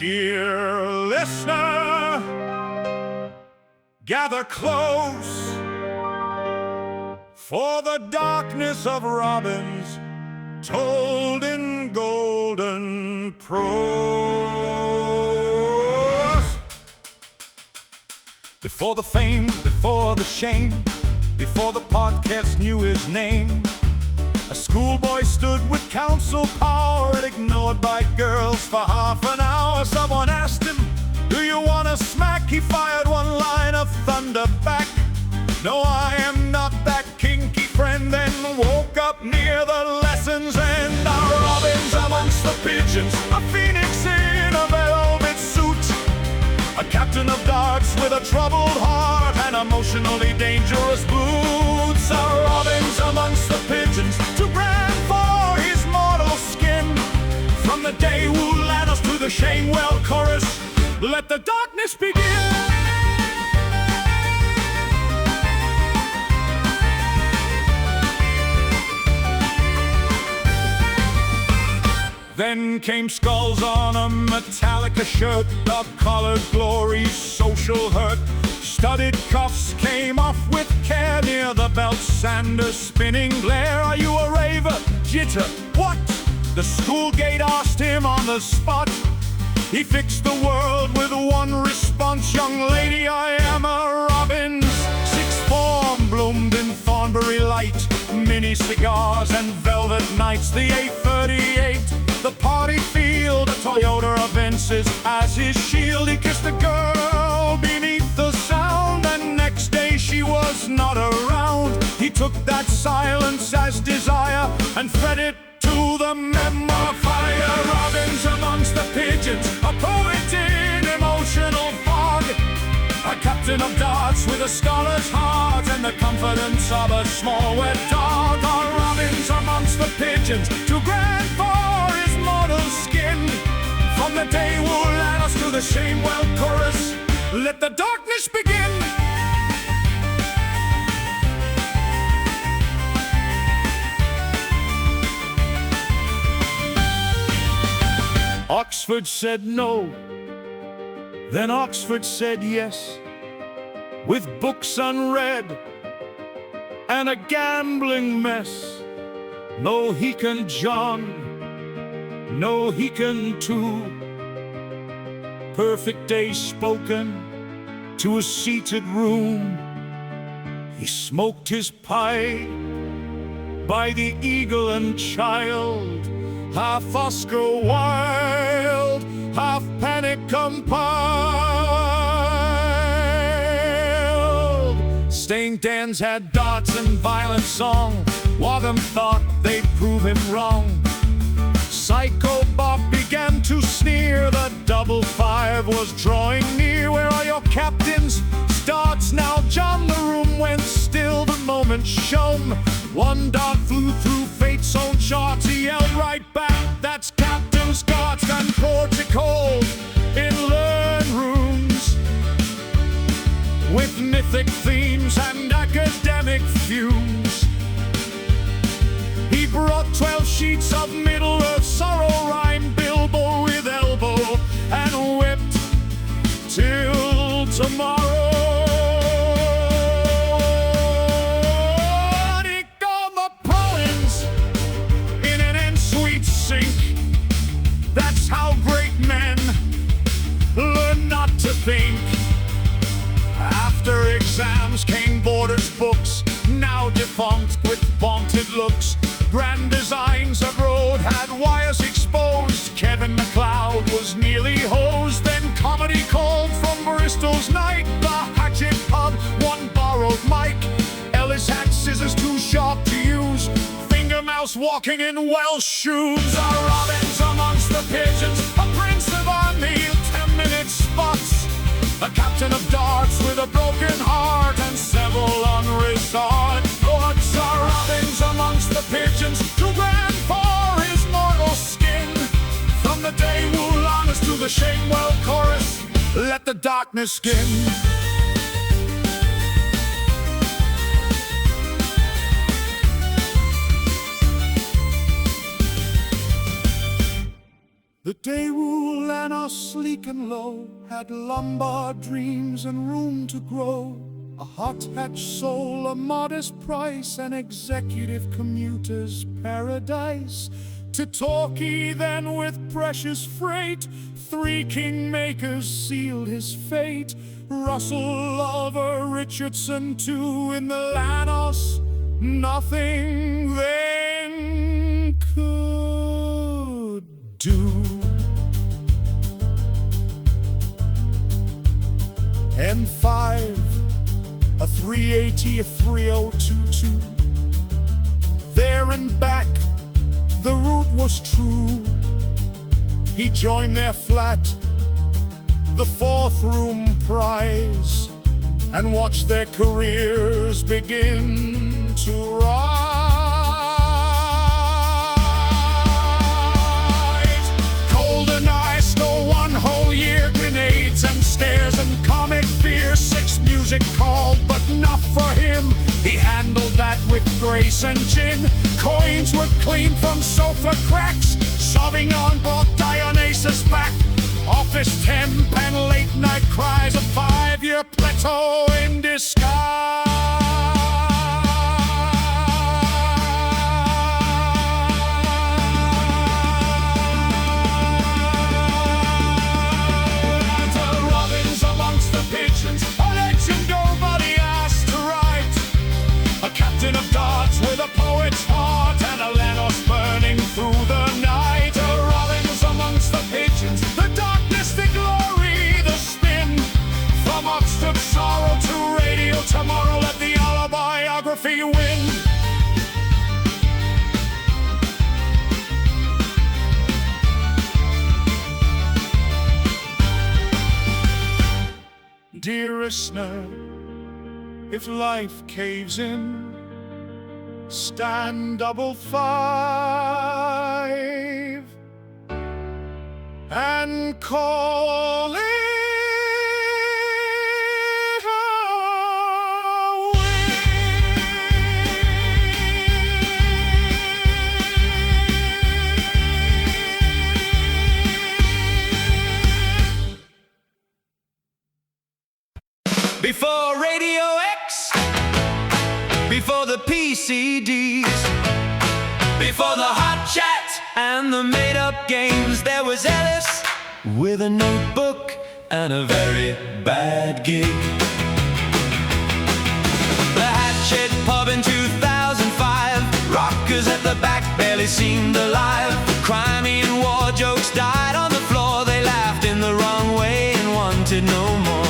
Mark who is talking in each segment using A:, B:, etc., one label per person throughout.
A: Dear listener, gather close, for the darkness of robins told in golden prose. Before the fame, before the shame, before the podcast knew his name, a schoolboy stood with council power and ignored by girls for half an hour. Someone asked him, "Do you want a smack?" He fired one line of thunder back, "No, I am not that kinky friend." Then woke up near the lessons end. Our robins amongst the pigeons, a phoenix in a velvet suit, a captain of darts with a troubled heart and emotionally dangerous boots. Our robins amongst the pigeons, too grand for his mortal skin. From the day woo led us to the Shamewell chorus, let the darkness begin. Then came skulls on a Metallica shirt, dog-collared glory, social hurt. Studded cuffs came off with care near the belt, Sanders spinning glare. Are you a raver? Jitter, what? The school gate asked him on the spot. He fixed the world with one response, "Young lady, I am a robin." Sixth form bloomed in Thornbury light, mini cigars and velvet nights. The 838, the party field, a Toyota Avensis as his shield. He kissed a girl beneath the sound, and next day she was not around. He took that silence as desire and fed it to the memorifier. Robins amongst the pigeons, a poet in emotional fog, a captain of darts with a scholar's heart and the confidence of a small wet dog. Our robins amongst the pigeons, too grand for his mortal skin. From the day woo led us to the Shamewell chorus, let the darkness begin. Oxford said no, then Oxford said yes. With books unread and a gambling mess, no he can John, no he can too. Perfect day spoken to a seated room. He smoked his pipe by the Eagle and Child, half Oscar Wilde, half panic compiled. Stained Dan's had darts and violent song, Wadham thought they'd prove him wrong. Psycho Bob began to sneer, the 5-5 was drawing near. Where are your captains? Starts now John. The room went still the moment shone. One dart flew through fate's own charts. He yelled right back, "That's Captain Scott's and protocols in learned rooms, with mythic themes and academic fumes." He brought 12 sheets of Middle-earth sorrow rhyme, Bilbo with elbow and whipped till tomorrow. And he got the poems in an en-suite sink. That's how great men learn not to think. After exams came Borders books, now defunct with vaunted looks. Grand designs of road had wires exposed. Kevin MacLeod was nearly hosed. Then comedy called from Bristol's night. The Hatchet Pub, one borrowed mic. Elis had scissors too sharp to use. Finger mouse walking in Welsh shoes. Our robins amongst the pigeons, a prince of Armey, 10-minute spots, a captain of darts with a broken heart and several unresolved thoughts. Our robins amongst the pigeons, too grand for his mortal skin. From the day woo led us to the Shamewell chorus, let the darkness skin. The day rule and our sleek and low had Lombard dreams and room to grow. A hot-hatched soul, a modest price, an executive commuter's paradise. To Torquay then with precious freight, 3 kingmakers sealed his fate. Russell, Oliver, Richardson too in the Lanos. Nothing then could do. M5, a 380, a 3022. There and back, the route was true. He joined their flat, the 4th room prize, and watched their careers begin to rise. Golden eyes stole 1 whole year, grenades and stares and comic fear. 6 music called, but not for him. He handled that with grace and gin. Coins were clean from sofa cracks. Sauvignon brought Dionysus back. Office temp and late night cries. A 5-year plateau in disguise. Robins amongst the pigeons, a legend nobody asked to write. A captain of darts with a poet's heart, and a Lanos burning through the night. Robins amongst the pigeons, the darkness, the glory, the spin. From Oxford sorrow to radio tomorrow, let the autobiography win. Dear listener, if life caves in, stand double 5 and call it a win.
B: Before Radio X, before the PCDs, before the hot chat and the made-up games, there was Elis with a notebook and a very bad gig. The Hatchet Pub in 2005, rockers at the back barely seemed alive. Crimey and war jokes died on the floor. They laughed in the wrong way and wanted no more.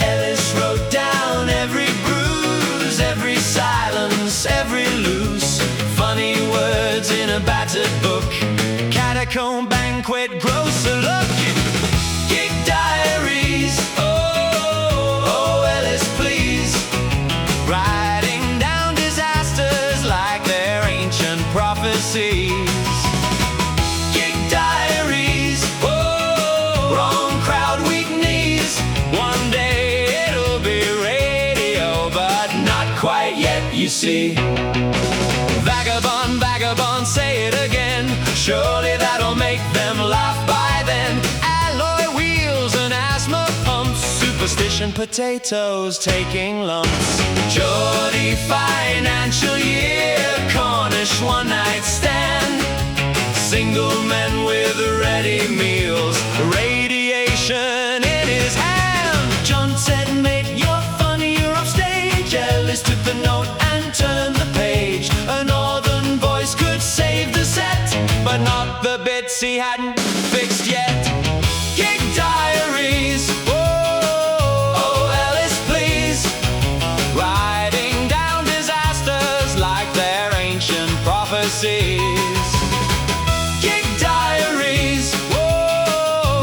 B: Elis wrote down every bruise, every silence, every loose, funny words in a battered book. Catacomb banquet, grosser look. Gig diaries, oh, Elis, please. Writing down disasters like they're ancient prophecies. Gig diaries, oh, wrong crowd, weak knees. One day it'll be radio, but not quite yet, you see. Vagabond, vagabond, say it again. Surely that'll make them laugh by then. Alloy wheels and asthma pumps, superstition potatoes taking lumps. Geordie financial year, Cornish one-night stand. Single men with ready meals, radiation in his hand. John said, mate, you're funny, you're off stage. Elis took the note and turned the page. A northern voice could save the set, but not the bits he hadn't fixed yet. Gig diaries, oh, Elis, please. Writing down disasters like they're ancient prophecies. Gig diaries,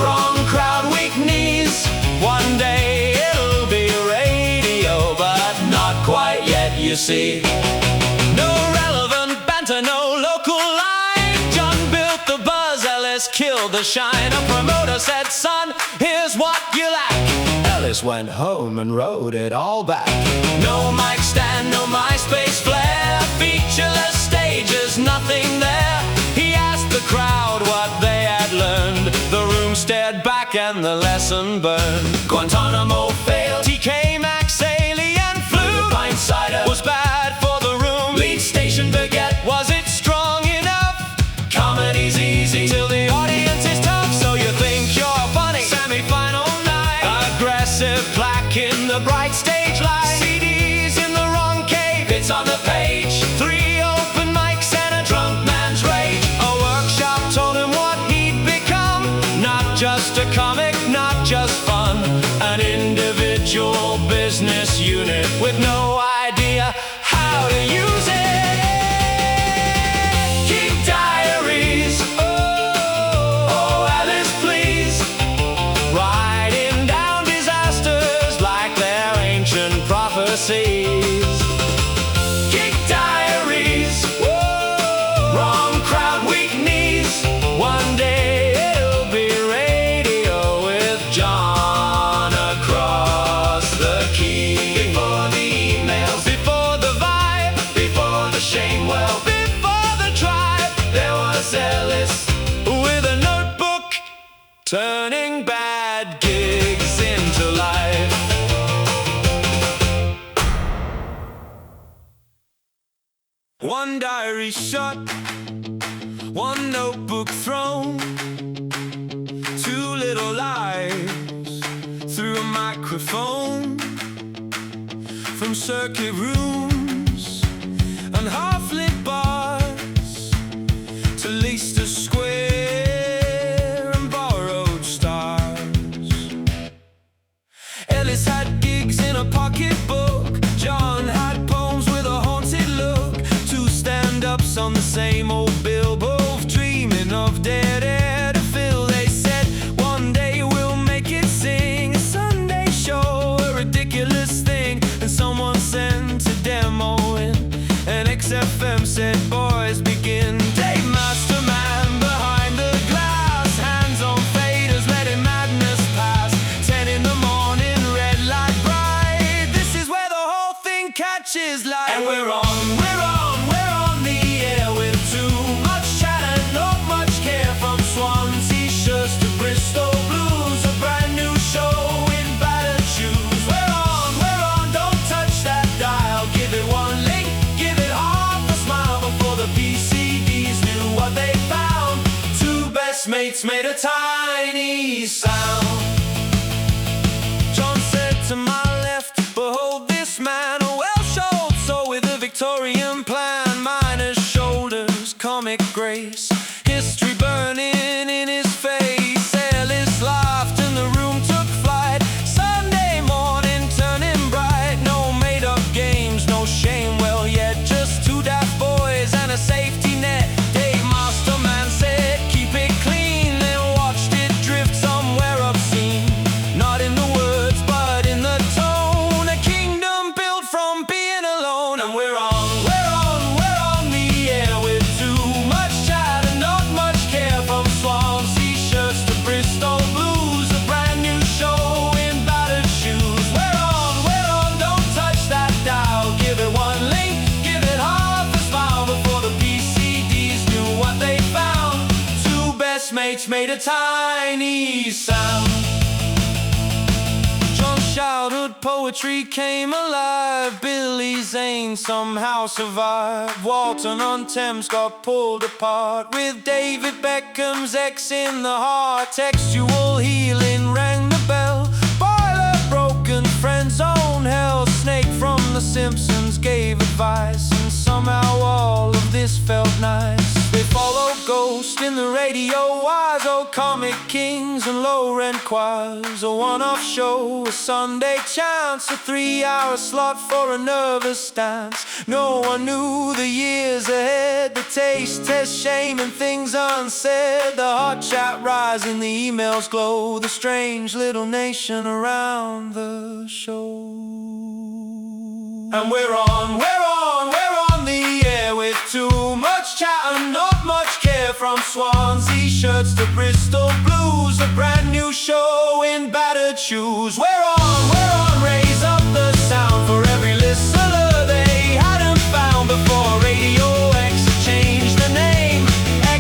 B: wrong crowd, weak knees. One day it'll be radio, but not quite yet, you see. No relevant banter, no local line. John built the buzz, Elis killed the shine. A promoter said, son, here's what you lack. Elis went home and wrote it all back. No mic stand, no MySpace flair, featureless stages, nothing there. He asked the crowd what they had learned. and the lesson burned. Guantanamo failed, TK Maxx alien flew. The pint cider was bad for the room. Lead station baguette, was it strong enough? Comedy's easy till the audience is tough. So you think you're funny, semi-final night. Aggressive plaque in the bright stage light. CDs in the wrong cave, it's on the page. 3 open mics and a drunk man's rage. A workshop told him what he'd become. Not just a comic, not just fun. An individual business unit with no idea how to use it. Keep diaries, oh Elis, please. Writing down disasters like they're ancient prophecies. Keep diaries, wrong crowd, weak knees. One day it'll be radio with John across the key. Before the emails, before the vibe, before the shame, well, before the tribe, there was Elis with a notebook, turning bad gigs into life. One diary shut, one notebook thrown, 2 little lives through a microphone. From circuit rooms and half-lit bars to Leicester Square and borrowed stars. Elis had gigs in a pocketbook. John had poems with a haunted look. 2 stand-ups on the same old bill, both dreaming of dead air to fill. They said one day we'll make it sing. A Sunday show, a ridiculous thing. And someone sent a demo in, and XFM said, boys, begin. Dave Masterman behind the glass, hands on faders, letting madness pass. 10 in the morning, red light bright. This is where the whole thing catches light. And we're on the air with too much chat and not much care. From Swansea shirts to Bristol blues, a brand new show in battered shoes. We're on, don't touch that dial. Give it one link, give it half a smile. Before the PCDs knew what they found, 2 best mates made a tiny sound. John said to my left, behold this man, a Welsh-old soul with a Victorian plan. Miner's shoulders, comic grace, history burning in his face. Elis laughed and the room took flight. Sunday morning turning bright. No made-up games, no shame, well yet just 2 daft boys and a safety net. Dave Masterman said, keep it clean, then watched it drift somewhere obscene. Not in the words, but in the tone. A kingdom built from being alone. And we're on the air with too much chat and not much care. From Swansea shirts to Bristol blues, a brand new show in battered shoes. We're on, don't touch that dial. Give it one link, give it half a smile. Before the PCDs knew what they found, 2 best mates made a tiny sound. John's childhood poetry came alive. Billy Zane somehow survived. Walton-on-Thames got pulled apart, with David Beckham's X in the heart. Textual healing rang the bell. Boiler broken, friend zone hell. Snake from The Simpsons gave advice, and somehow all of this felt nice. They followed Ghost in the radio wires, old comic kings and low-rent choirs. A one-off show, a Sunday chance, a 3-hour slot for a nervous dance. No one knew the years ahead, the taste, test, shame, and things unsaid. The hot chat rising, the emails glow, the strange little nation around the show. And we're on the air with too much chat and not much care. From Swansea shirts to Bristol blues, a brand new show in battered shoes. We're on, raise up the sound for every listener they hadn't found before. Radio X changed the name,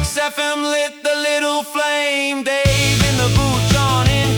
B: XFM lit the little flame. Dave in the booth, John in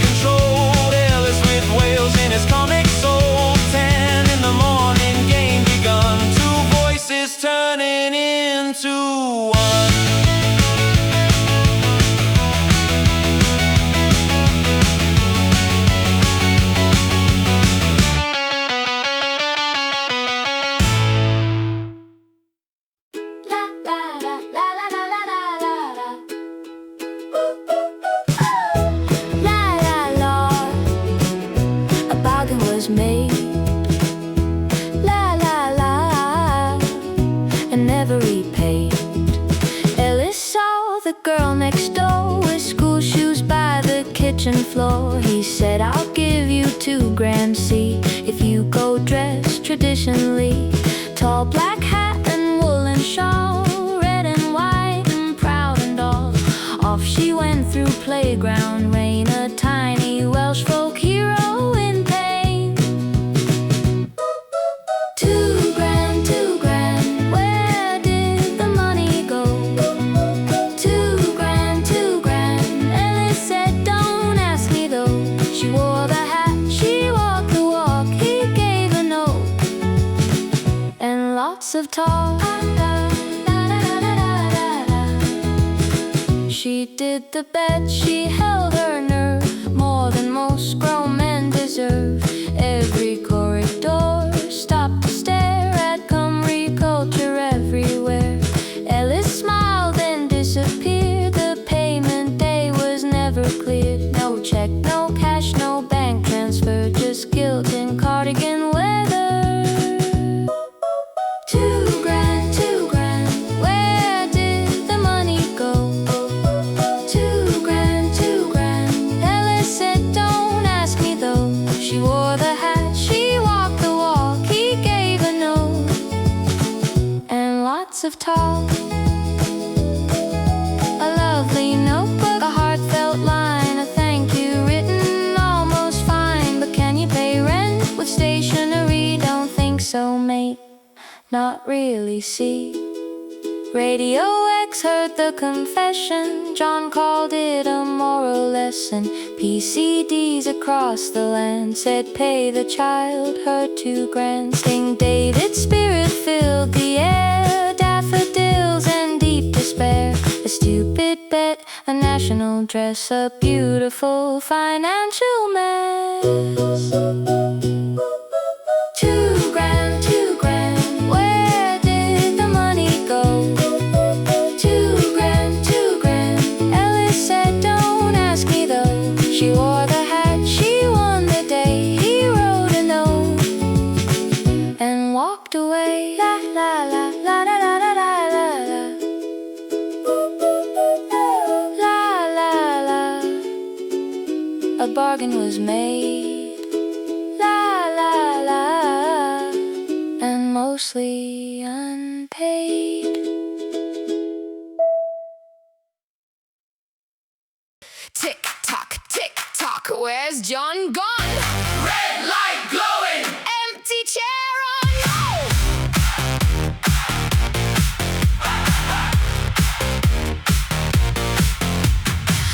C: store with school shoes by the kitchen floor. He said, I'll give you $2 see if you go dressed traditionally. Tall black hat and woolen shawl, red and white and proud and all. Off she went through playground rain, a tiny Welsh folk hero in pain. $2 grand, where did the money go? $2 grand, Elis said, don't ask me though. She wore the hat, she walked the walk, he gave a note and lots of talk. She did the best, she held her nerve, more than most grown men deserve. Every corridor stopped to stare at Cymru culture everywhere. Elis smiled then disappeared. The payment day was never cleared. No check, no cash, no bank transfer, just guilt in cardigan weather. $2 grand, where did the money go? $2 grand, Elis said, don't ask me though. She wore the hat, she walked the walk, he gave a note and lots of talk. A lovely notebook, a heartfelt line, a thank you written almost fine. But can you pay rent with stationery? Don't think so, mate, not really, see. Radio X heard the confession, John called it a moral lesson. PCDs across the land said pay the child her $2 Sting David's spirit filled the air, daffodils and deep despair. A stupid bet, a national dress, a beautiful financial mess. $2 grand, where did the money go? $2 grand, Elis said, don't ask me though. She wore the hat, she won the day, he wrote a note and walked away. La la la la la la la la la la la la. A bargain was made. La la la, and mostly unpaid.
D: Tick tock, where's John gone? Red light glowing, empty chair on.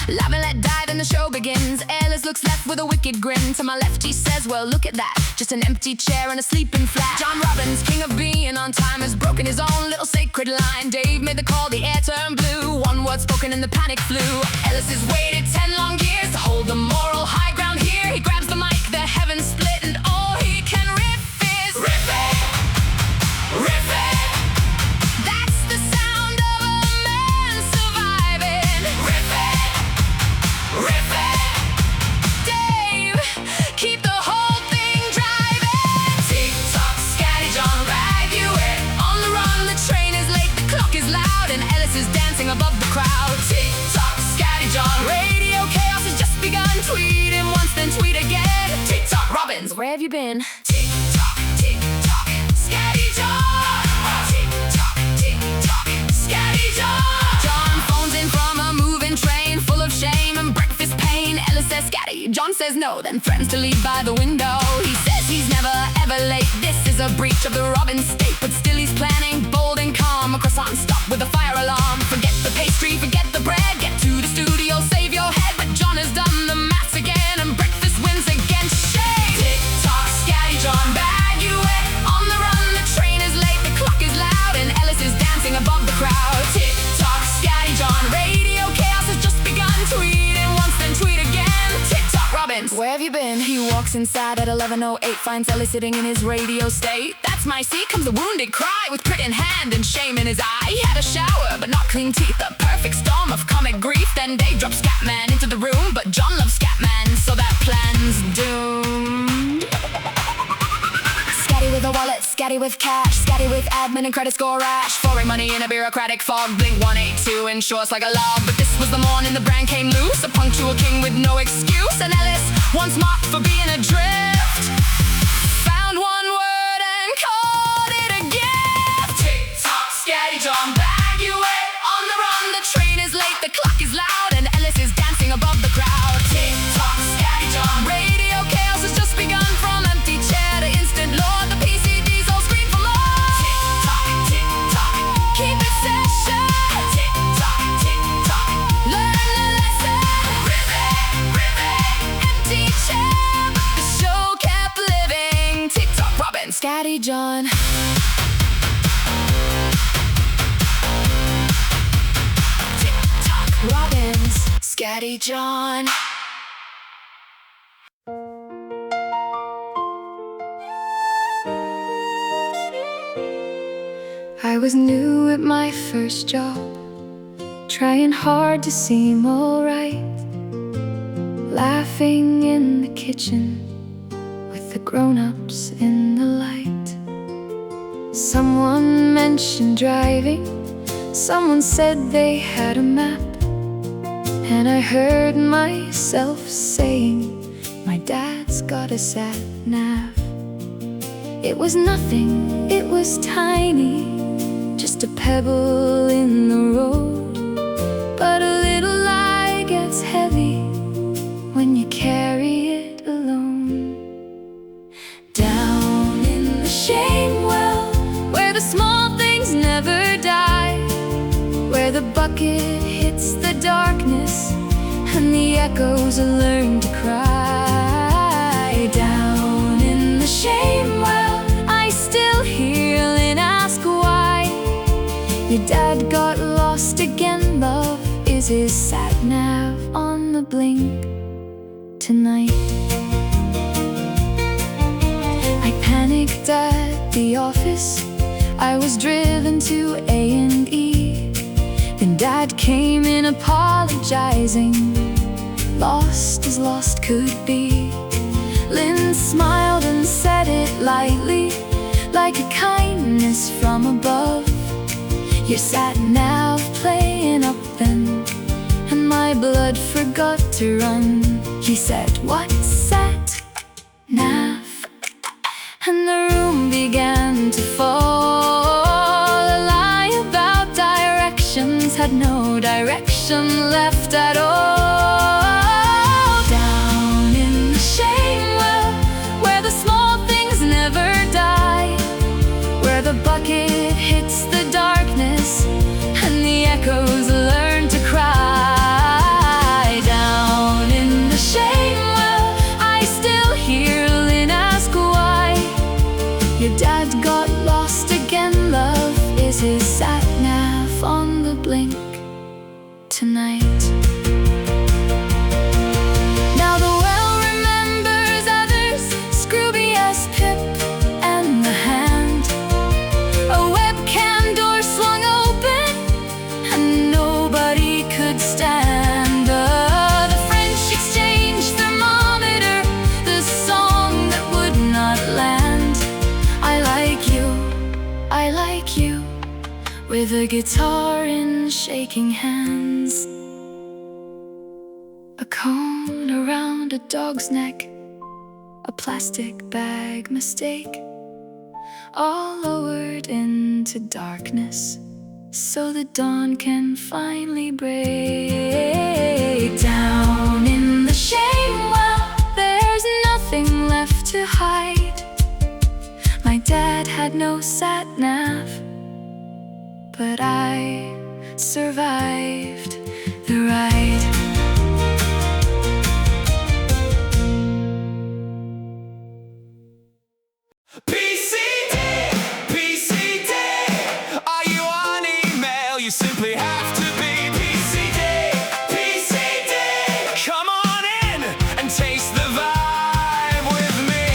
D: Love and let die, then the show begins. Elis looks left with a wicked grin. To my left he says, well look at that, just an empty chair and a sleeping flat. John Robbins, king of being on time, has broken his own little sacred line. Dave made the call, the air turned blue, one word spoken and the panic flew. Elis has waited 10 long years to hold the moral high ground here. He grabs the mic, the heavens split, and all he can riff is riff it, riff it. That's the sound of a man surviving. Riff it, riff it. Dave, keep the whole thing driving. Tick-tock, scatty John, rag you it. On the run, the train is late, the clock is loud, and Elis is dancing above the crowd. Tick-tock, scatty John, radio chaos has just begun. Tweet him once, then tweet again. Tick-tock, Robbins, where have you been? Tick-tock, scatty John. Tick-tock, scatty John. John phones in from a moving train, full of shame and breakfast pain. Elis says, scatty. John says no, then threatens to leave by the window. He says he's never ever late. This is a breach of the Robbins state, but still he's planning bold and calm. A croissant stop with a fire alarm. Forget the pastry, forget the bread. Get to the studio, save your head. But John has done the maths again, and breakfast wins against shame. Tick-tock, scatty John, bag you it. On the run, the train is late, the clock is loud, and Elis is dancing above the crowd. Tick-tock, scatty John, radio chaos has just begun. Tweet it once, then tweet again. Tick-tock, Robbins, where have you been? He walks inside at 11:08, finds Elis sitting in his radio state. That's my seat, comes a wounded cry, with grit in hand and shame in his eye. He had a shower, but not clean teeth, a perfect storm of comic grief. Then Dave drops Scatman into the room, but John loves Scatman, so that plan's doomed. Scatty with a wallet, scatty with cash, scatty with admin and credit score rash. 4 throwing money in a bureaucratic fog. Blink 182 ensures like a law. But this was the morning the brand came loose, a punctual king with no excuse. And Elis, once mocked for being adrift, found one word and called it a gift. Tick-tock, scatty John, bag you it. On the run, the train is late, the clock is loud, and Elis is dancing above the crowd. Tick-tock, scatty John, radio chaos has just begun. From empty chair to instant lord, the PCDs all scream for more. Tick-tock, tick-tock, keep it session. Tick-tock, tick-tock, learn the lesson. Rivet, rivet, empty chair, but the show kept living. Tick-tock, Robin, scatty John. Tick-tock, Robins, scatty John.
C: I was new at my first job, trying hard to seem alright, laughing in the kitchen with the grown-ups in the light. Someone mentioned driving, someone said they had a map, and I heard myself saying, my dad's got a sat-nav. It was nothing, it was tiny, just a pebble in the road. But a little lie gets heavy when you carry it alone. Down in the shame well, where the small things never die, where the bucket hits the darkness and the echoes learn to cry. Down in the shame well, I still hear Lynn ask why. Your dad got lost again, love. Is his sat-nav on the blink tonight? I panicked at the office, I was driven to A&E. Then Dad came in apologizing, lost as lost could be. Lynn smiled and said it lightly, like a kindness from above. Your sat-nav playing up then, and my blood forgot to run. He said, what's sat-nav? And the room began to fall. A lie about directions had no direction left at all. Down in the shame well, where the small things never die, where the bucket hits the darkness and the echoes learn to cry. Down in the shame well, I still hear Lynn ask why. Your dad got lost again, love. Is his sat-nav on the blink tonight? Now the well remembers others, Scrooby as Pip and the hand. A webcam door slung open and nobody could stand the French exchange thermometer, the song that would not land. I like you, with a guitar in shaking hands. A cone around a dog's neck, a plastic bag mistake, all lowered into darkness so the dawn can finally break. Down in the shame well, there's nothing left to hide. My dad had no sat-nav, but I survived the ride.
B: PCD, PCD. Are you on email? You simply have to be PCD, PCD. Come on in and taste the vibe with me.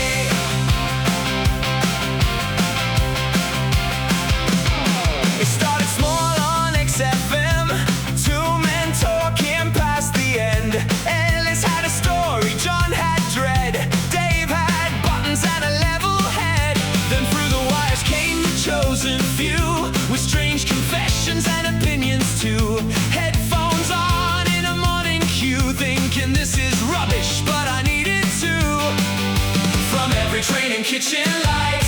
B: It started small on XFM, two men talking kitchen light.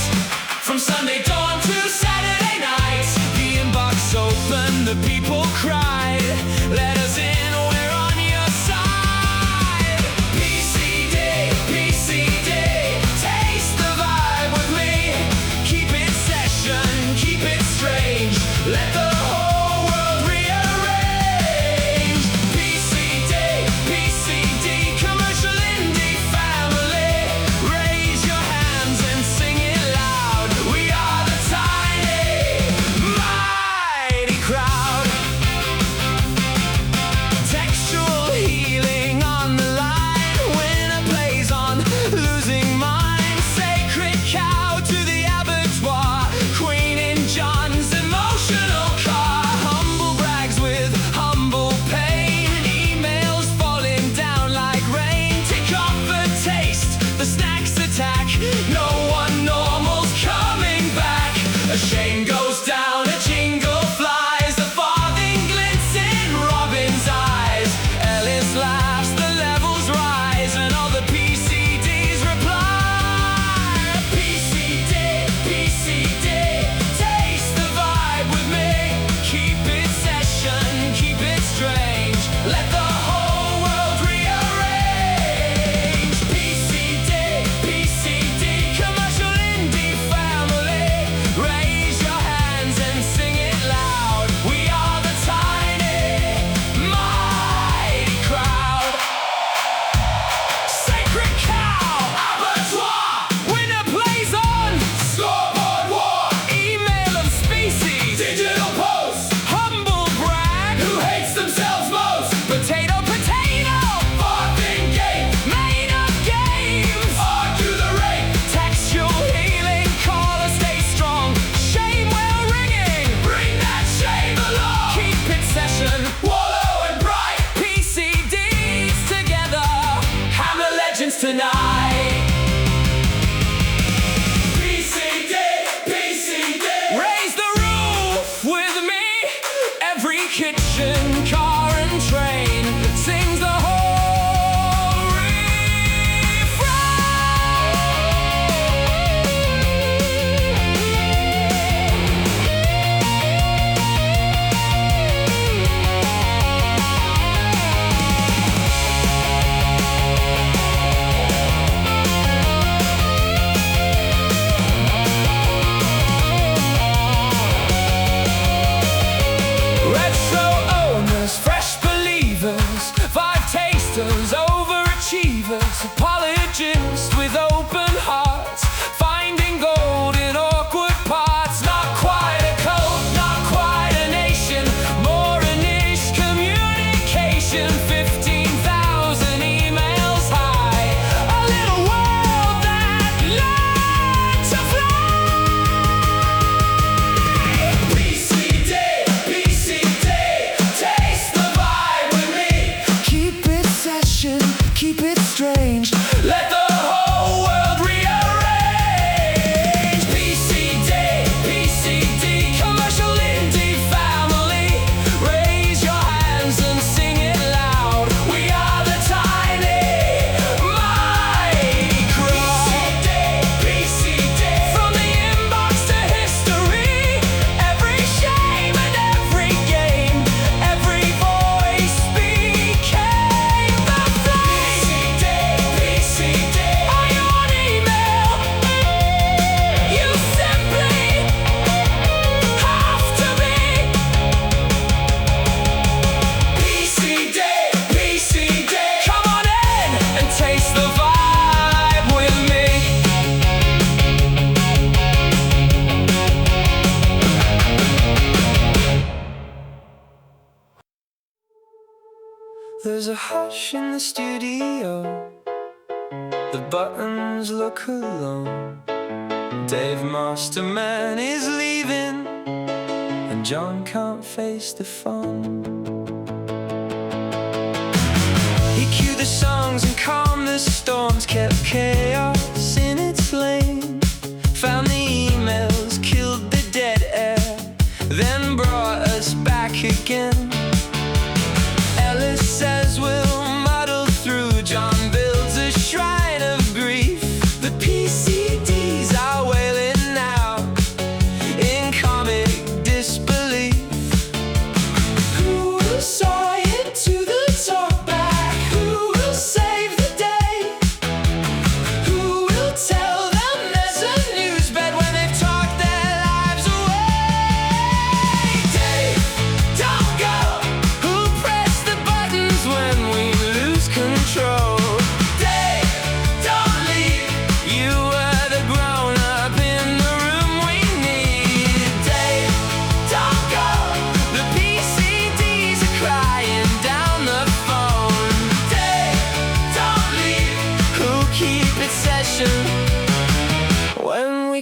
B: From Sunday dawn to Saturday night, the inbox open, the people cried, let us in, we're on your side. PCD, PCD, taste the vibe with me. Keep it session, keep it strange, let the whole world rearrange. PCD, PCD, commercial indie family, raise your hands and sing it loud. We are the tiny, mighty crowd. Textual healing on the line, winner plays on losing mind. Sacred cow to the abattoir, Queen in John's emotional car. Humble brags with humble pain, emails falling down like rain. Tick off the taste, the snacks attack, no one normal's coming back. A shame goes down, a jingle flies, the farthing glints in Robin's eyes. Elis laughs, the levels rise, and all the PCDs reply. PCD, PCD, taste the vibe with me. Keep it session, keep it strange, let the whole world rearrange. PCD, PCD, commercial indie family, raise your hands and sing it loud. We are the tiny, mighty crowd. Sacred cow, abattoir, winner plays on scoreboard war. Email of species, digital post, humble brag, who hates themselves most. Potato, potato, farthing game, made up games, argue the rate. Textual healing, call or stay strong. Shame well ringing, bring that shame along. Keep it session, wallow and bright. PCDs together, hammer legends tonight. PCD, PCD, raise the roof with me. Every kitchen, car and train sings the whole retro owners, fresh believers, five tasters, overachievers, apologists with open hearts, finding gold in awkward parts. Not quite a cult, not quite a nation, more a niche communication. 15,000 emails high, a little world that learned to fly. PCD, PCD, taste the vibe with me. Keep it session, keep it strange, let the whole world rearrange. PCD, PCD, commercial indie family, raise your hands and sing it loud. We are the tiny, mighty crowd. PCD, from the inbox to history, every shame and every game, every voice became the flame. PCD, are you on email? You simply have to be. PCD, PCD, come on in and taste the vibe with me. There's a hush in the studio, the buttons look alone. Dave Masterman is leaving, and John can't face the phone. He cued the songs and calmed the storms, kept chaos in its lane, found the emails, killed the dead air, then brought us back again. Elis says we'll muddle through, John builds a shrine of grief. The PCDs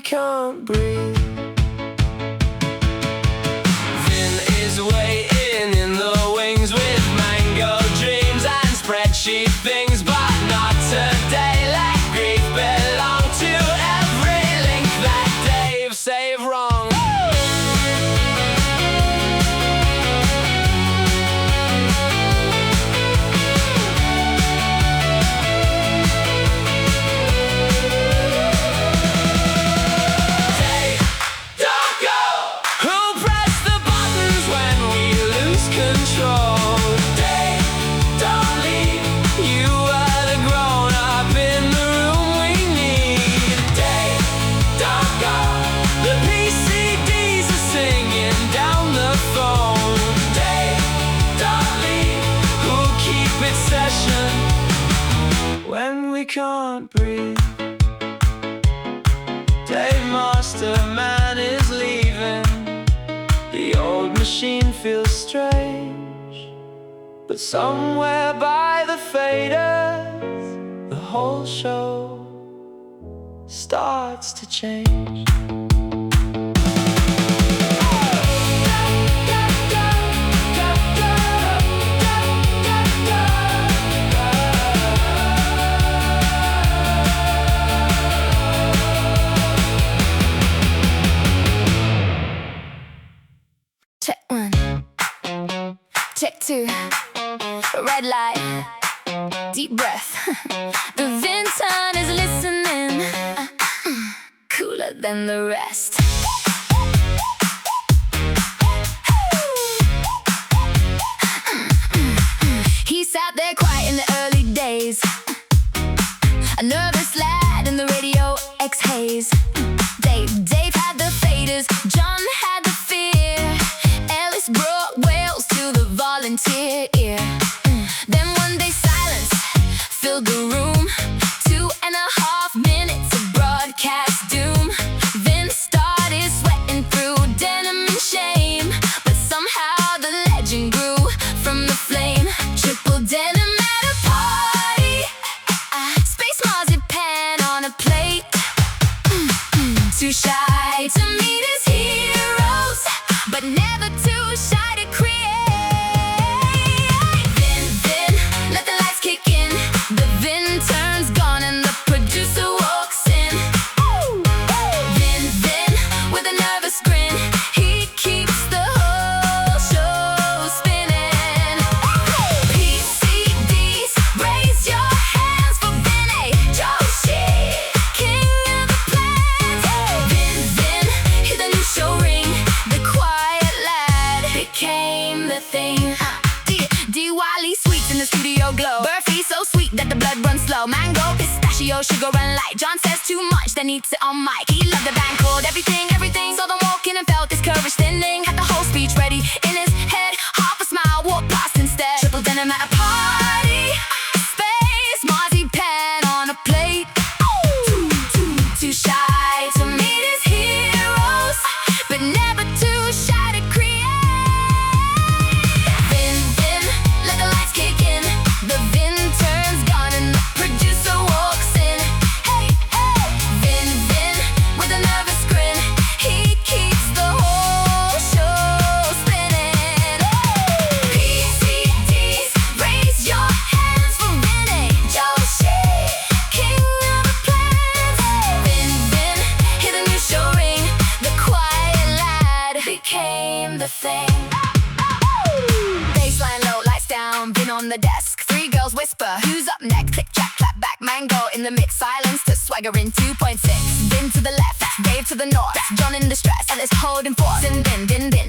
B: can't breathe. Vin is waiting in the wings with mango dreams and spreadsheet things, but not today. Let grief belong to every link that Dave saved wrong. When we can't breathe, Dave Masterman is leaving. The old machine feels strange, but somewhere by the faders, the whole show starts to change.
D: Check one, check two, red light, deep breath. The Vintern is listening, cooler than the rest. He sat there quiet in the early days, a nervous lad in the Radio X haze. Dave had the faders, John had the fear. Elis brought Wales to the volunteer ear. Then one day silence filled the room. 2.5 minutes of broadcast doom. Vince started sweating through denim and shame, but somehow the legend grew from the flame. Triple denim at a party, space marzipan on a plate. Too shy to meet his heroes, but never too shy to create. Vin, let the lights kick in. The Vintern's gone and the producer walks in. Vin, with a nervous grin, he keeps the whole show spinning. PCDs, raise your hands for Vinny Joshi, king of the plans. Vin, hear the new show ring. The quiet lad became the thing. D-Wally sweets in the studio glow. Burfy so sweet that the blood runs slow. Mango, pistachio, sugar and light. John says too much, then eats it on mic. He loved the band called Everything. Saw them walking and felt his courage thinning. Had the whole speech ready in his head. Half a smile, walked past instead. Triple denim at a party, space marzipan on a plate. Too shy to meet his heroes, but never too shy to create. Vin, let the lights kick in. The Vintern's gone and the producer walks in. Hey, Vin, with a nervous grin, he keeps the whole show spinning. PCDs, raise your hands for Vinny Joshi, king of the plans. Vin, hear the new show ring. The quiet lad became the thing. Baseline low, lights down, Vin on the desk. 3 girls whisper, who's up next? Click, clap, clap back, Mango in the mix. Silence to swagger in 2.6. Vin to the left, Dave to the north. John in distress, Elis holding forth. Vin,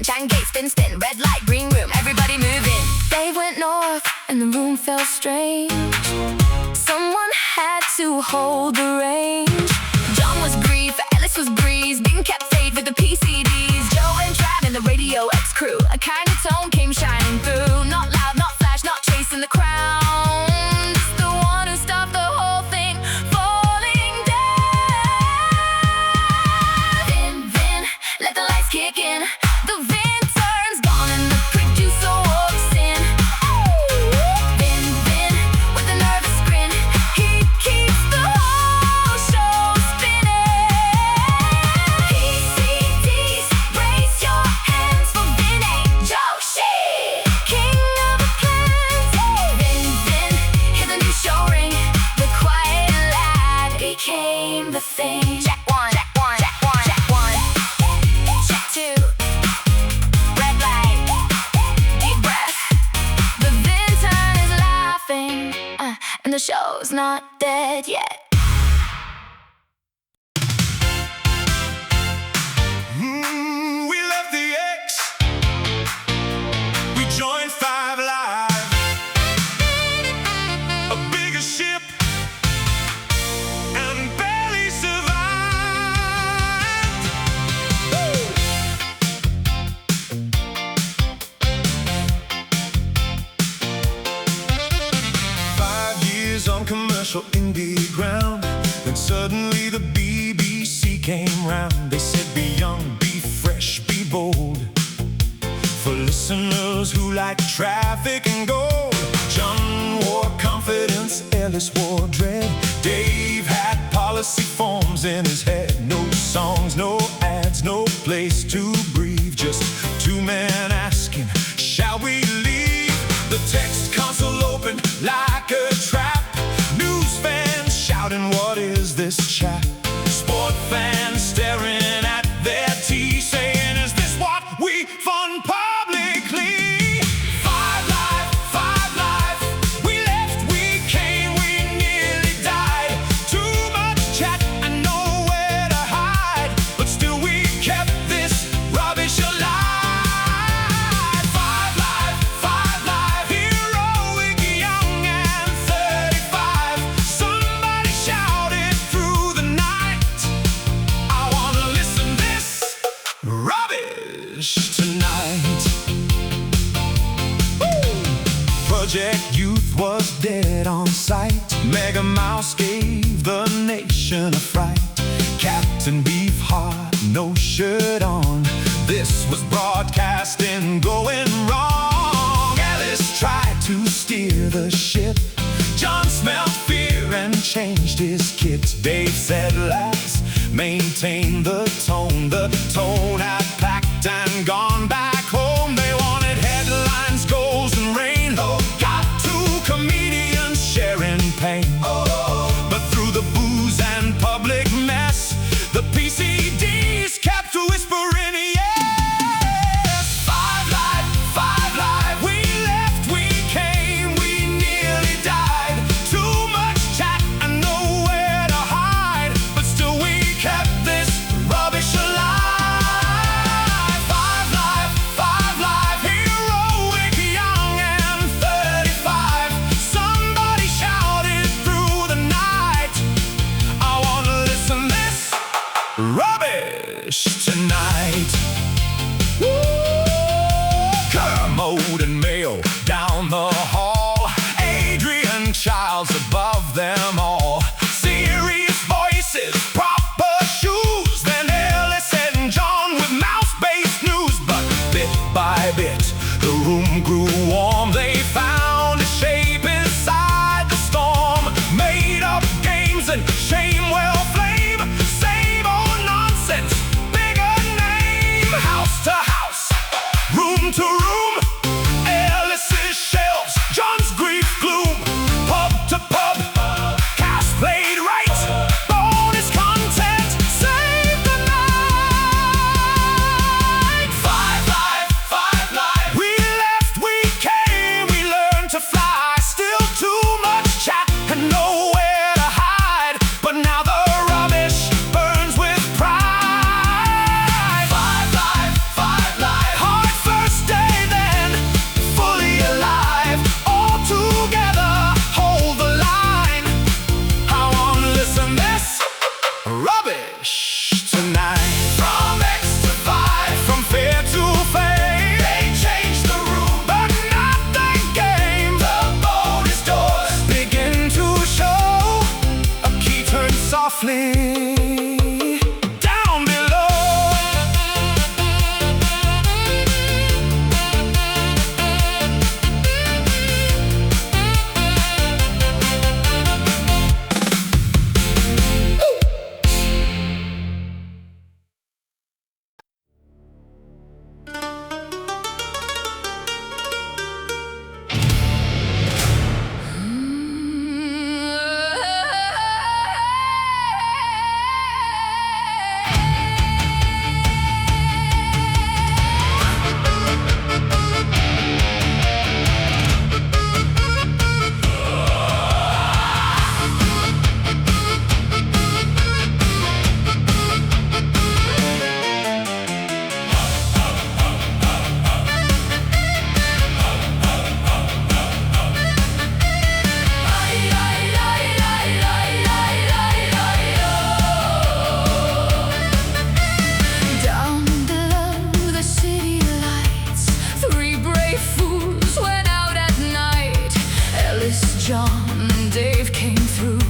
D: Chan gate, spin, red light, green room. Everybody moving. Dave went north and the room felt strange. Someone had to hold the range. John was grief, Elis was breeze. Vin kept faith with the PCDs. Joe and Trav in the Radio X crew. A kind of tone came shining through. Not loud, not flash, not chasing the crown. Just the one who stopped the whole thing falling down. Vin, let the lights kick in. The Vintern's gone and the producer walks in. Vin, with a nervous grin, he keeps the whole show spinning. and the show's not dead yet.
A: We left the X, we joined Five Live, a bigger ship, and barely survived. Woo! 5 years on commercial indie ground, then suddenly the BBC came round. They said, be young, be fresh, be bold, for listeners who like traffic and gold. John wore confidence, Elis wore dread. Dave had policy forms in his head. No songs, no ads, no place to breathe. Just two men asking, shall we leave? The text console opened like a trap. News fans shouting, what is this chat? Sport fans staring at their tea, saying, is this what we fund publicly? Five Live, we left, we came, we nearly died. Too much chat and nowhere to hide, but still we kept this rubbish alive. Five Live, heroic, young and 35. Somebody shouted through the night, I wanna listen this rubbish tonight. Woo! Project Youth was dead on sight. Mega Mouse gave the nation a fright. Captain Beefheart, no shirt on. This was broadcasting going wrong. Elis tried to steer the ship. John smelled fear and changed his kit. Dave said, lads, maintain the tone. The tone had packed and gone back home. They wanted headlines, goals, and rain. Got two comedians sharing pain. But through the booze and public mess, the PCDs kept whispering yes. Five Live, we left, we came, we nearly died. Too much chat and nowhere to hide, but still we kept this rubbish alive. Five Live, heroic, young and 35. Somebody shouted through the night, I wanna listen this rubbish tonight. Woo! Kermode and Mayo down the hall, Adrian Childs above them all. Serious voices, proper shoes, then Elis and John with mouse-based news. But bit by bit, the room grew warm. They found a shape inside the storm. Made up games and shame will flame. Same old nonsense, bigger name. House to house, room to room, Elis's shelves, John's grief gloom. Pub to pub, cast played right. Bonus content, save the night. Five Live, we left, we came, we learned to fly. Still too much chat and nowhere to hide, but now the rubbish burns with pride. Five Live, hard first day then, fully alive. All together, hold the line. I wanna listen this rubbish tonight. From X to 5, from fair to fame, they changed the room, but not the game. The bonus doors begin to show. A key turns softly down below.
D: John and Dave came through,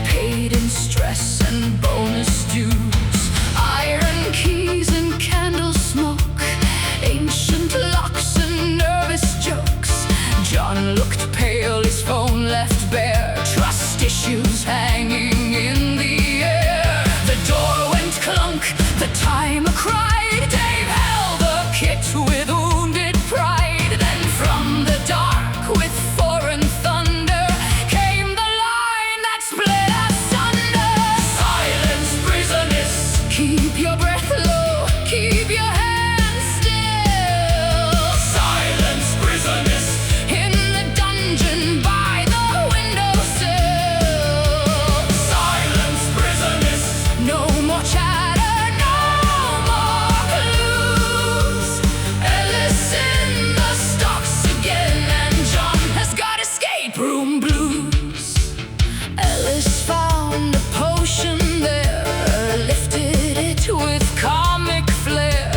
D: paid in stress and bonus dues. Iron keys and candle smoke, ancient locks and nervous jokes. John looked pale, his phone left bare, trust issues hanging in the air. The door went clunk, the timer cried. Dave held the kit with wounded pride. Then from the dark with foreign thunder came the line that split asunder. Silence, prisoners, keep your breath low, keep your hands still. Silence, prisoners, in the dungeon by the windowsill. Silence, prisoners, no more chatter, no more clues. Elis in the stocks again, and John has got escape room blues. Elis found a potion there, lifted it with comic flair.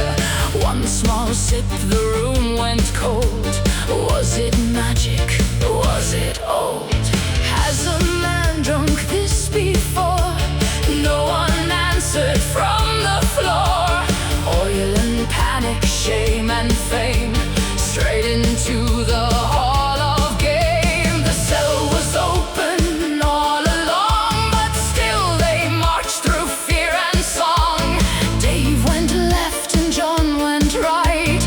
D: One small sip, the room went cold. Was it magic? Was it old? Has a man drunk this before? No one answered from the floor. Oil and panic, shame and fame, straight into the hall of game. The cell was open all along, but still they marched through fear and song. Dave went left and John went right.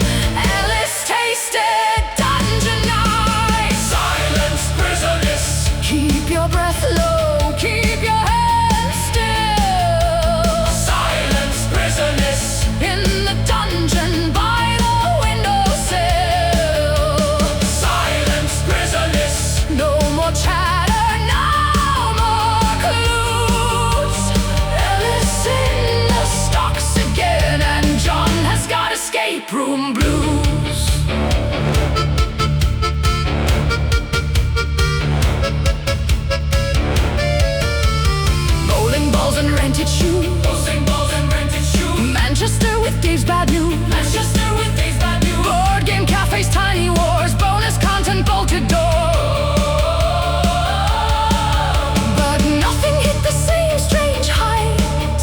D: Elis tasted dungeon night. Silence, prisoners, keep your breath low, keep your hands still. Silence, prisoners, in the dungeon by the windowsill. Silence, prisoners, no more chatter, no more clues. Elis in the stocks again, and John has got escape room blues. Bowling balls and rented shoes. Bowling balls and rented shoes. Manchester with Dave's bad news. Manchester with Dave's bad news. Board game cafes, tiny wars, bonus content, bolted door. But nothing hit the same strange height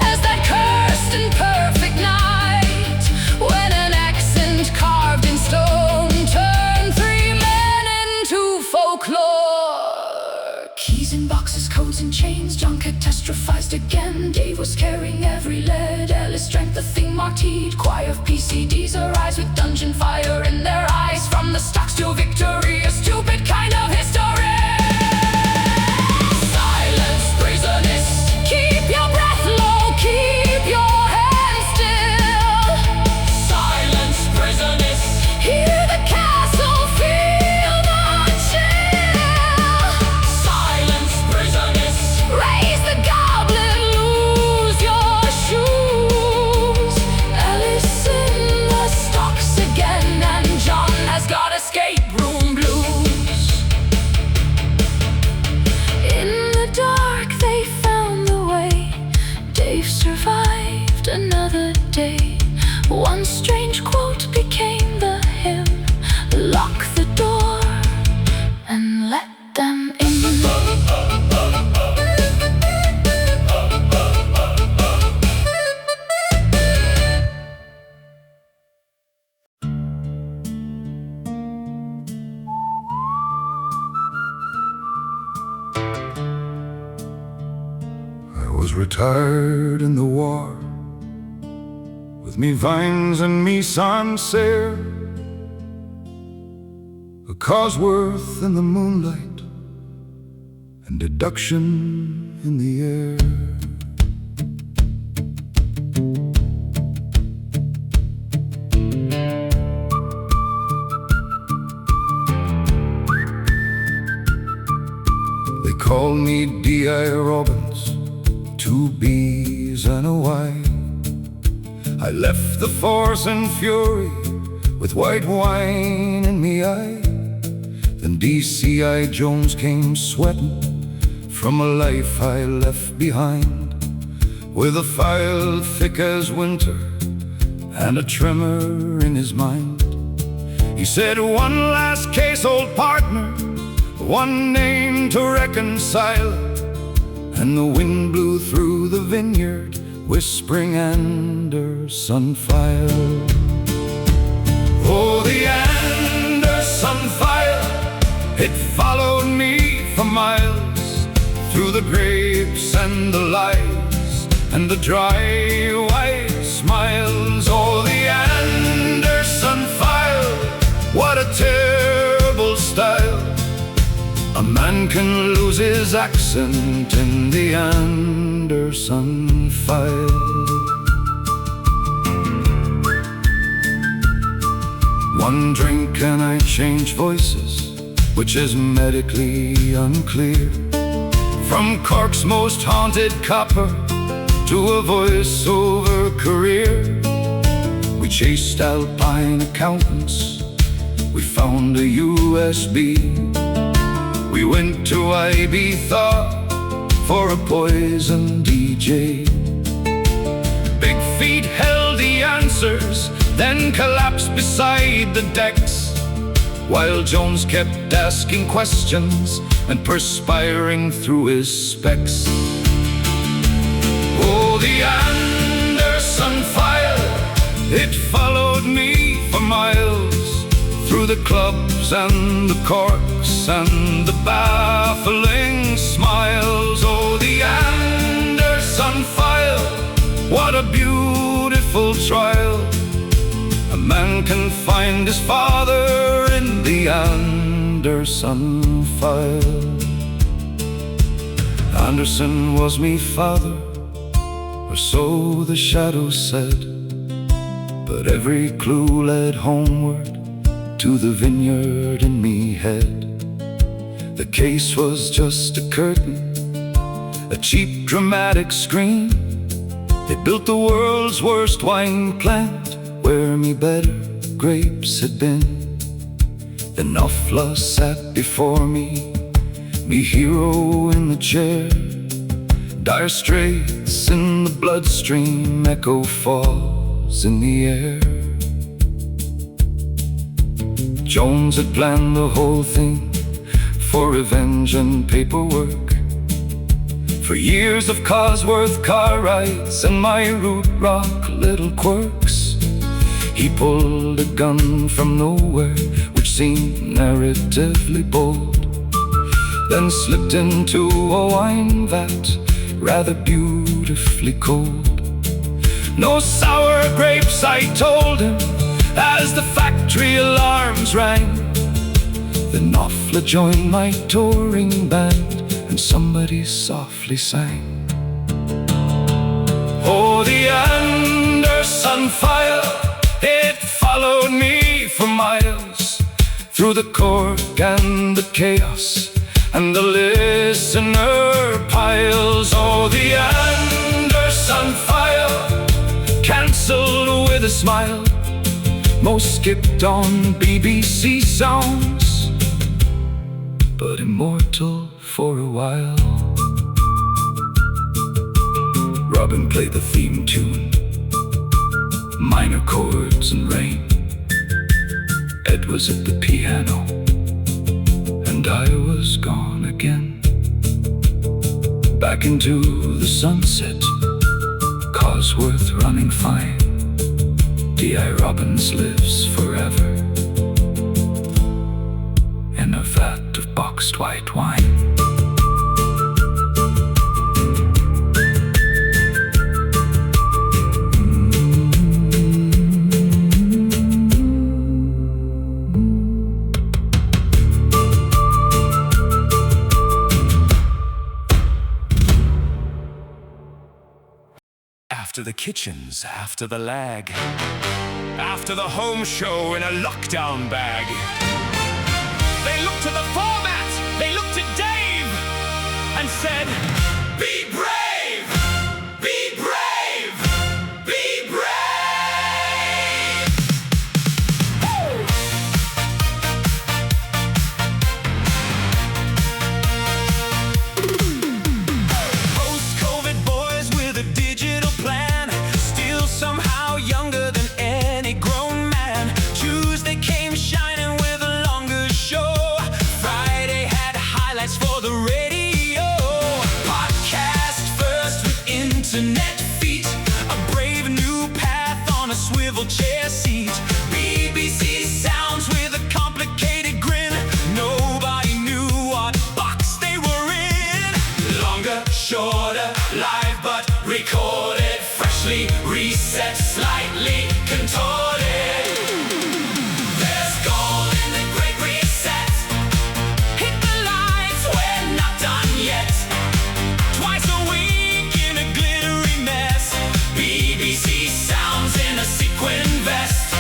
D: as that cursed and perfect night, when an accent carved in stone turned three men into folklore. Keys in boxes, codes in chains, John catastrophized again. Dave was carrying every lead. Elis drank the thing martied. Choir of PCDs arise with dungeon fire in their eyes. From the stocks to victory, a stupid kind of history. Silence, prisoners, keep your breath low, keep your hands still. Silence, prisoners, hear the castle, feel the chill. Silence, prisoners, raise the goblet, lose your shoes. Elis in the stocks again, and John has got escape room blues. In the dark they found the way. Dave survived another day. One strange quote became the hymn. Lock the door and let them in.
A: I was retired in the war, with me vines and me Sancerre, a Cosworth in the moonlight, and deduction in the air. They call me D.I. Robbins, 2 B's and a Y. I left the force in fury with white wine in me eye. Then DCI Jones came sweating from a life I left behind, with a file thick as winter and a tremor in his mind. He said, "One last case, old partner, one name to reconcile. And the wind blew through the vineyard, whispering Anderson file. Oh, the Anderson file, it followed me for miles, through the grapes and the lies, and the dry white smiles. Oh, the Anderson file, what a terrible style. A man can lose his accent in the Anderson file. One drink and I change voices, which is medically unclear. From Cork's most haunted copper to a voice-over career. We chased Alpine accountants, we found a USB. We went to Ibiza for a poison DJ. Big feet held the answers, then collapsed beside the decks, while Jones kept asking questions and perspiring through his specs. Oh, the Anderson file, it followed me for miles, through the clubs and the corks and the baffling smiles. Oh, the Anderson file, what a beautiful trial. A man can find his father in the Anderson file. Anderson was me father, or so the shadows said, but every clue led homeward to the vineyard in me head. The case was just a curtain, a cheap dramatic screen. They built the world's worst wine plant, where me better grapes had been. Then Offla sat before me hero in the chair. Dire straits in the bloodstream, echo falls in the air. Jones had planned the whole thing for revenge and paperwork, for years of Cosworth car rides and my root rock little quirks. He pulled a gun from nowhere, which seemed narratively bold, then slipped into a wine vat, rather beautifully cold. No sour grapes, I told him, as the factory alarms rang. Then Offla joined my touring band, and somebody softly sang. Oh, the Anderson file, it followed me for miles, through the cork and the chaos and the listener piles. Oh, the Anderson file, cancelled with a smile, most skipped on BBC Sounds, but immortal for a while. Robin played the theme tune, minor chords and rain. Ed was at the piano, and I was gone again. Back into the sunset, Cosworth running fine. D.I. Robbins lives forever in a vat of boxed white wine.
B: After the kitchens, after the lag, after the home show in a lockdown bag, they looked at the format, they looked at Dave and said, be brave, be brave, be brave. Post-COVID boys with a digital plan, still somehow younger than any grown man. Tuesday came shining with a longer show. Friday had highlights for the radio. Podcast first with internet feet, a brave new path on a swivel chair seat. BBC sounds with a complicated grin. Nobody knew what box they were in. Longer, shorter, live but recorded, freshly reset, slightly contorted. There's gold in the great reset. Hit the lights, we're not done yet. Twice a week in a glittery mess. BBC sounds in a sequin vest.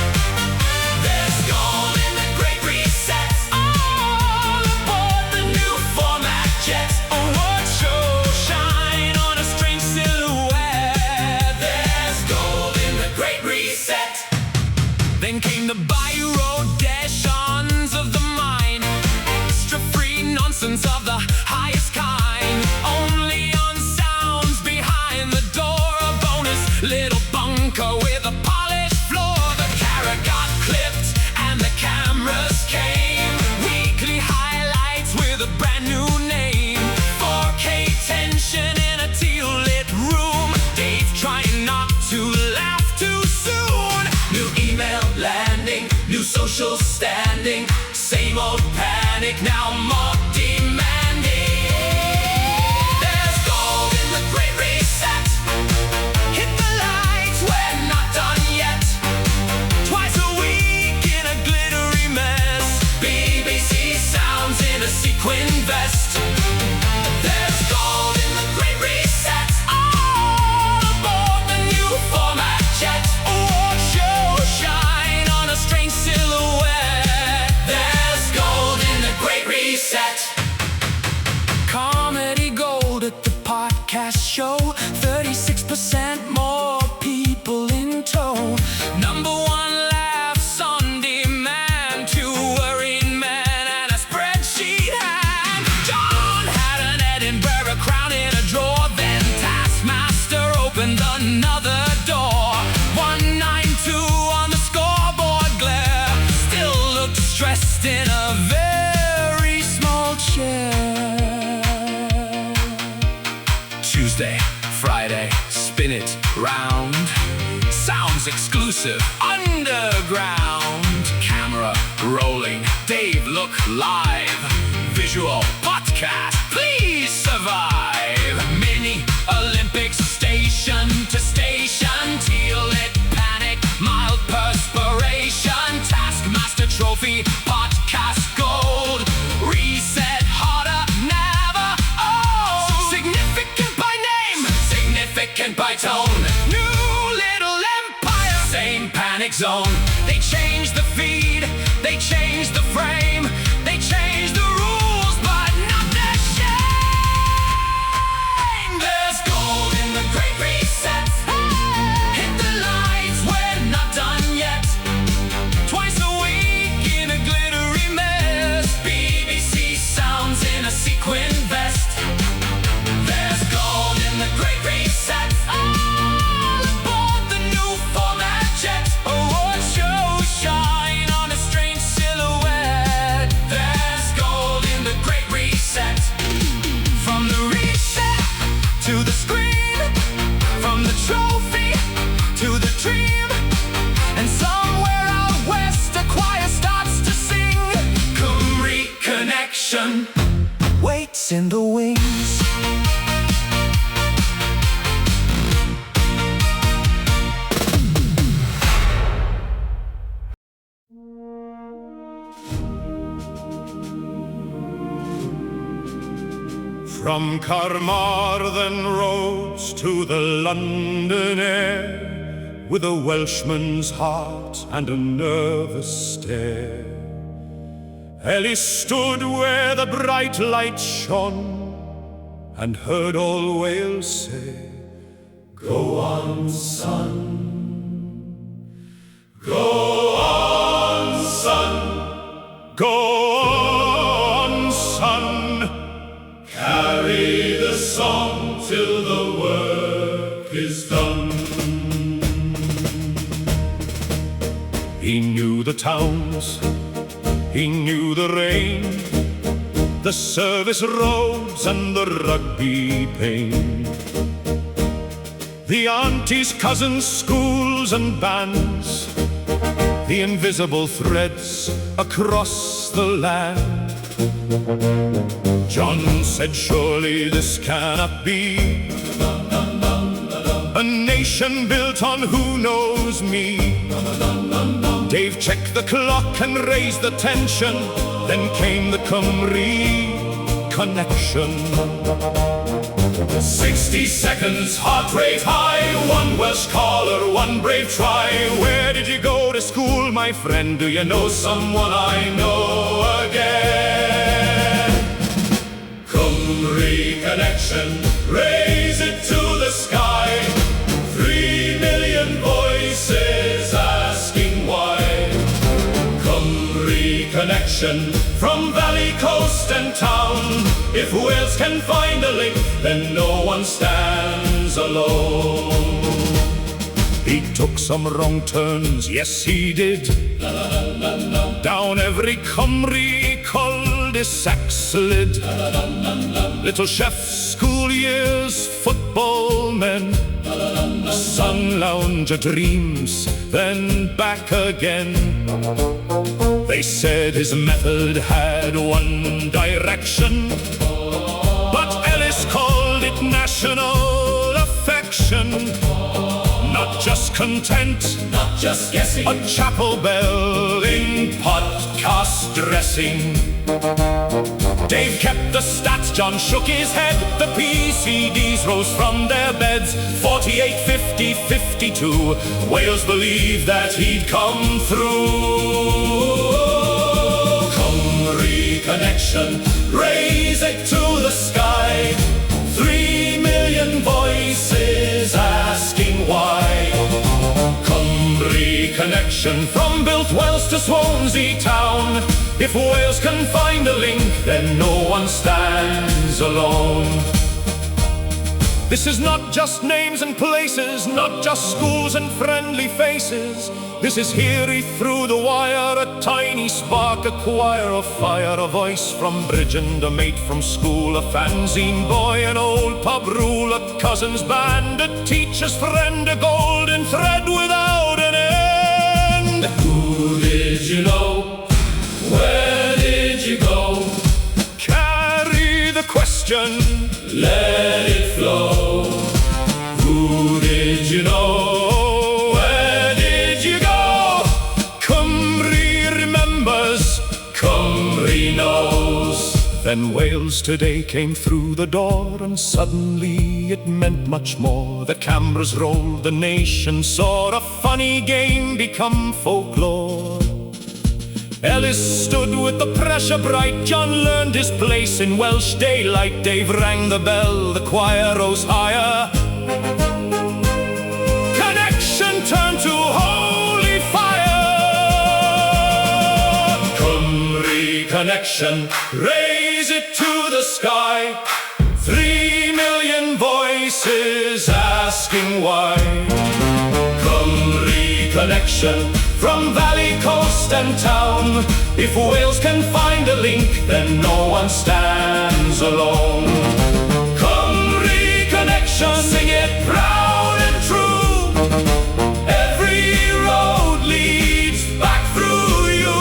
B: There's gold in the great reset. All aboard the new format jet. Award show shine on a strange silhouette. There's gold in the great reset. Then came the biro deshons of the mind. Extra free nonsense of the highest kind. Only on sounds behind the door. A bonus little bunker with a polished floor. The carrot got clipped and the cameras came. Weekly highlights with a brand new name. 4K tension in a teal lit room. Dave trying not to laugh too soon. New email landing, new social standing. Same old panic, now more demanding. There's gold in the great reset. Hit the lights, we're not done yet. Twice a week in a glittery mess. BBC sounds in a sequin vest. There's gold in the great reset. All aboard the new format jet. Award show shine on a strange silhouette. There's gold in the great reset. Comedy gold at the podcast show. 36% more people in tow. Number one laughs on demand. Two worried men and a spreadsheet hand. John had an Edinburgh crown in a drawer. Then Taskmaster opened another door. 192 on the scoreboard glare. Still looked stressed in a very small chair. Tuesday, Friday, spin it round. Sounds exclusive, underground. Camera rolling, Dave look live. Visual podcast, please survive. Mini Olympics, station to station. Teal lit panic, mild perspiration. Taskmaster trophy, podcast gold. Reset harder, never old. Significant by name, significant by tone. New little empire, same panic zone. They changed the feed, they changed the frame. They changed the rules, but not the shame. There's gold in the great reset. Hit the lights, we're not done yet. Twice a week in a glittery mess. BBC sounds in a sequin vest. There's gold in the great reset. All aboard the new format jet. Award show shine on a strange silhouette. There's gold in the great reset. From the reset to the screen. From the trophy to the dream. And somewhere out west a choir starts to sing. Cymru Connection waits in the wings.
A: From Carmarthen roads to the London air, with a Welshman's heart and a nervous stare, Elis stood where the bright light shone, and heard all Wales say, "Go on, son, go on, son, go on, son, carry the song till the work is done." He knew the towns, he knew the rain, the service roads and the rugby pain, the aunties, cousins, schools and bands, the invisible threads across the land. John said, surely this cannot be a nation built on who knows me. Dave checked the clock and raised the tension. Then came the Cymru Connection. 60 seconds, heart rate high, one Welsh caller, one brave try. Where did you go to school, my friend? Do you know someone I know again? Cymru Connection, raise it to the sky. 3 million voices asking why. Cymru Connection, from valley, coast and town. If Wales can find a link, then no one stands alone. He took some wrong turns, yes he did. Down every Cymru cul-de-sac slid. Little chefs, school years, football men, sun lounger dreams, then back again. They said his method had one direction, but Elis called it national affection. Not just content, not just guessing, a chapel bell in podcast dressing. Dave kept the stats, John shook his head. The PCDs rose from their beds. 48, 50, 52. Wales believed that he'd come through. Cymru Connection, raise it to the sky. 3 million voices asking why. Cymru Connection, from built Wales to Swansea town. If Wales can find a link, then no one stands alone. This is not just names and places, not just schools and friendly faces. This is here through the wire, a tiny spark, a choir, a fire, a voice from Bridgend, a mate from school, a fanzine boy, an old pub rule, a cousin's band, a teacher's friend, a golden thread without an end. Who did you know? Where did you go? Carry the question, let it flow. Who did you know? Where did you go? Cymru remembers, Cymru knows. Then Wales today came through the door, and suddenly it meant much more. The cameras rolled, the nation saw a funny game become folklore. Elis stood with the pressure bright. John learned his place in Welsh daylight. Dave rang the bell, the choir rose higher. Connection turned to holy fire. Cymru Connection, raise it to the sky. 3 million voices asking why. Cymru Connection, from valley, coast and town. If Wales can find a link, then no one stands alone. Cymru Connection, sing it proud and true. Every road leads back through you.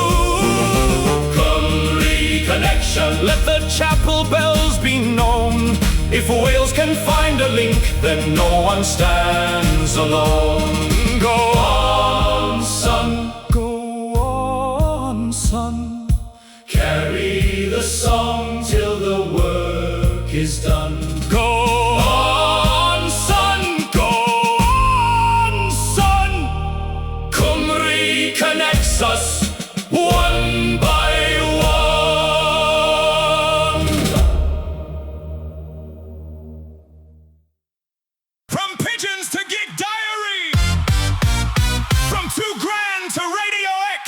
A: Cymru Connection, let the chapel bells be known. If Wales can find a link, then no one stands alone. Go on, son, go on, son. Carry the song till the work is done. Go on, son, go on, son. Cymru connects us one by one. From Pigeons to Gig Diary, from Too Grand to Radio X,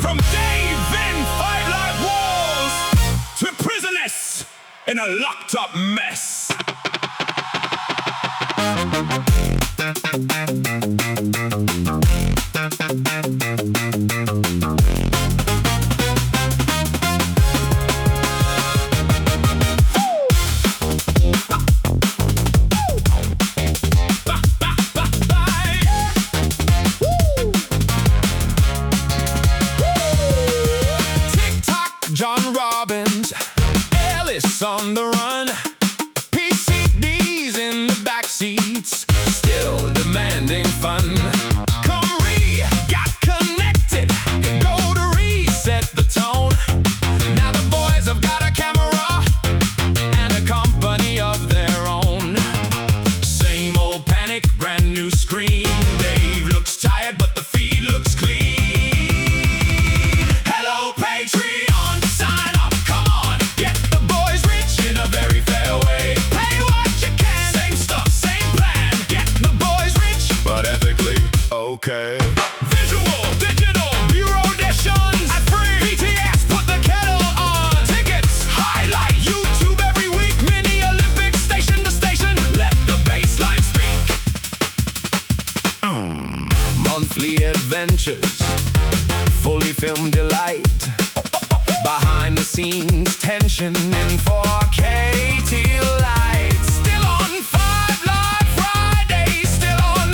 A: from Dave Vin, 5 Live Walls, to Prisonists in a locked up mess. Elis on the run, PCDs in the back seats, still demanding fun. Got connected, go to reset the tone. Now the boys have got a camera and a company of their own. Same old panic, brand new screen. Dave looks tired, but the feed looks clean. Hello, Patreon, sign up, come on. Get the boys rich in a very fair way. Pay what you can, same stuff, same plan. Get the boys rich, but ethically okay. Visual, digital, bureau editions at free. BTS, put the kettle on. Tickets, highlight, YouTube every week. Mini Olympics, station to station. Let the baseline speak. Monthly adventures, fully filmed delight. Behind the scenes, tension in 4K lights. Still on 5 Live Fridays, still on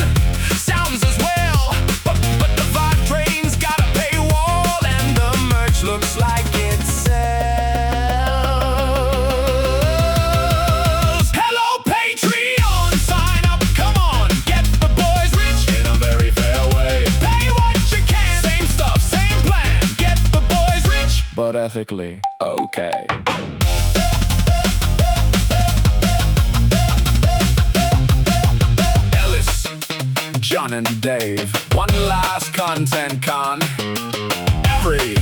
A: sounds as well. But the vibe train's got a paywall, and the merch looks like it sells. Hello, Patreon, sign up, come on. Get the boys rich in a very fair way. Pay what you can, same stuff, same plan. Get the boys rich, but ethically okay. Elis, John and Dave, one last content con every